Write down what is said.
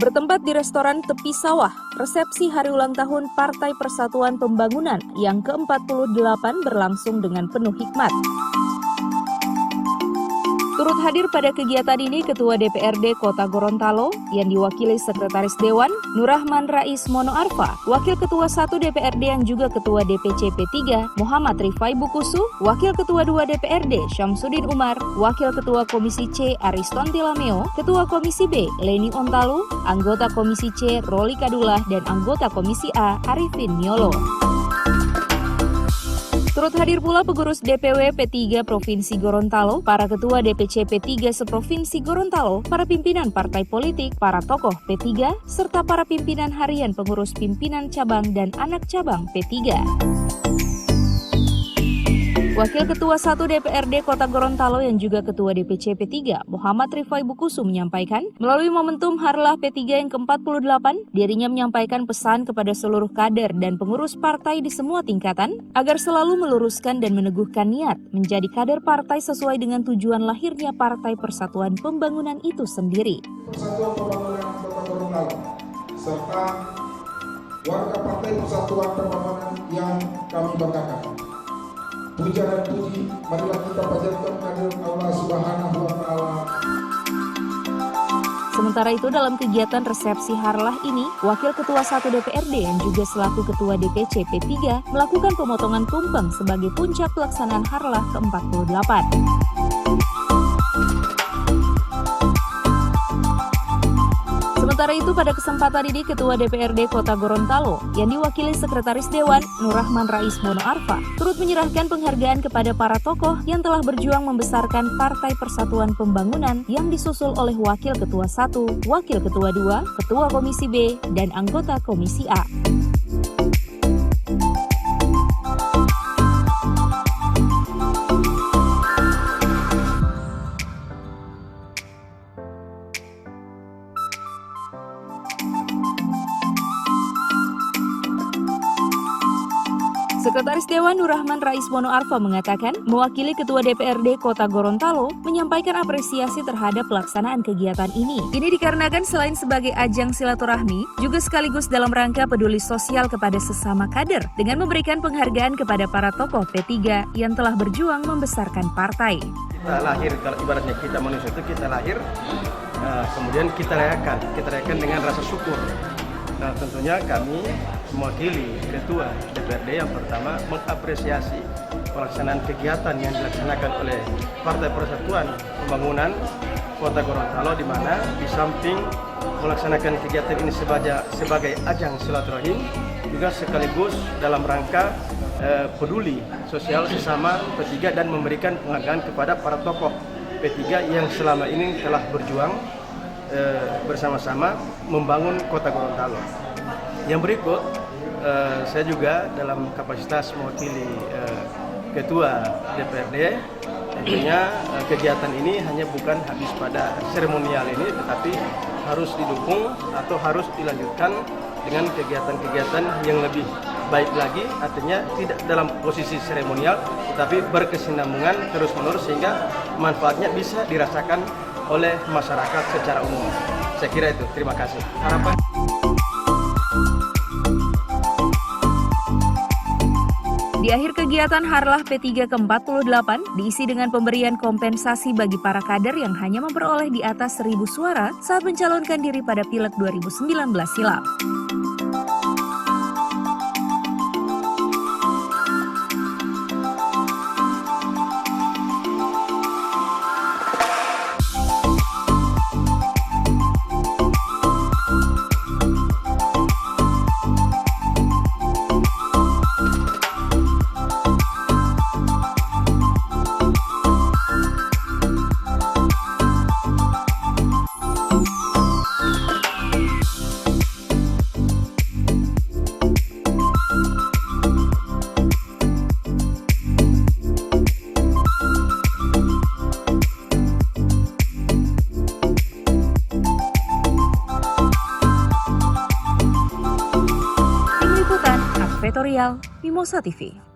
Bertempat di restoran tepi sawah, resepsi hari ulang tahun Partai Persatuan Pembangunan yang ke-48 berlangsung dengan penuh hikmat. Turut hadir pada kegiatan ini Ketua DPRD Kota Gorontalo yang diwakili Sekretaris Dewan Nurrahman Rais Mono Arfa, Wakil Ketua 1 DPRD yang juga Ketua DPC P3 Muhammad Rifai Bukusu, Wakil Ketua 2 DPRD Syamsuddin Umar, Wakil Ketua Komisi C Ariston Tilameo, Ketua Komisi B Leni Ontalu, Anggota Komisi C Roli Kadullah, dan Anggota Komisi A Arifin Miolo. Turut hadir pula pengurus DPW P3 Provinsi Gorontalo, para ketua DPC P3 seprovinsi Gorontalo, para pimpinan partai politik, para tokoh P3, serta para pimpinan harian pengurus pimpinan cabang dan anak cabang P3. Wakil Ketua 1 DPRD Kota Gorontalo yang juga Ketua DPC P3, Muhammad Rifai Bukusu menyampaikan, melalui momentum Harlah P3 yang ke-48, dirinya menyampaikan pesan kepada seluruh kader dan pengurus partai di semua tingkatan, agar selalu meluruskan dan meneguhkan niat menjadi kader partai sesuai dengan tujuan lahirnya Partai Persatuan Pembangunan itu sendiri. Persatuan Pembangunan Kota Gorontalo, serta warga Partai Persatuan Pembangunan yang kami banggakan. Puja dan puji, marilah kita panjatkan kehadirat Allah Subhanahu wa Ta'ala. Sementara itu dalam kegiatan resepsi Harlah ini, Wakil Ketua 1 DPRD yang juga selaku Ketua DPC P3 melakukan pemotongan tumpeng sebagai puncak pelaksanaan Harlah ke-48. Sementara itu pada kesempatan ini Ketua DPRD Kota Gorontalo yang diwakili Sekretaris Dewan Nurrahman Rais Mono Arfa turut menyerahkan penghargaan kepada para tokoh yang telah berjuang membesarkan Partai Persatuan Pembangunan yang disusul oleh Wakil Ketua 1, Wakil Ketua 2, Ketua Komisi B, dan anggota Komisi A. Sekretaris Dewan Nurrahman Rais Mono Arfa mengatakan, mewakili Ketua DPRD Kota Gorontalo menyampaikan apresiasi terhadap pelaksanaan kegiatan ini. Ini dikarenakan selain sebagai ajang silaturahmi, juga sekaligus dalam rangka peduli sosial kepada sesama kader dengan memberikan penghargaan kepada para tokoh P3 yang telah berjuang membesarkan partai. Kita lahir, kalau ibaratnya kita manusia itu kita lahir, kemudian kita rayakan dengan rasa syukur. Nah, tentunya kami mewakili Ketua DPRD yang pertama mengapresiasi pelaksanaan kegiatan yang dilaksanakan oleh Partai Persatuan Pembangunan Kota Gorontalo, di mana di samping melaksanakan kegiatan ini sebagai ajang silaturahim, juga sekaligus dalam rangka peduli sosial sesama P3 dan memberikan penghargaan kepada para tokoh P3 yang selama ini telah berjuang bersama-sama membangun Kota Gorontalo. Yang berikut, saya juga dalam kapasitas mewakili Ketua DPRD, tentunya kegiatan ini hanya bukan habis pada seremonial ini, tetapi harus didukung atau harus dilanjutkan dengan kegiatan-kegiatan yang lebih baik lagi, artinya tidak dalam posisi seremonial, tetapi berkesinambungan terus-menerus sehingga manfaatnya bisa dirasakan oleh masyarakat secara umum. Saya kira itu. Terima kasih. Harapan. Di akhir kegiatan Harlah P3 ke-48 diisi dengan pemberian kompensasi bagi para kader yang hanya memperoleh di atas 1.000 suara saat mencalonkan diri pada Pileg 2019 silam. Vetorial Mimosa TV.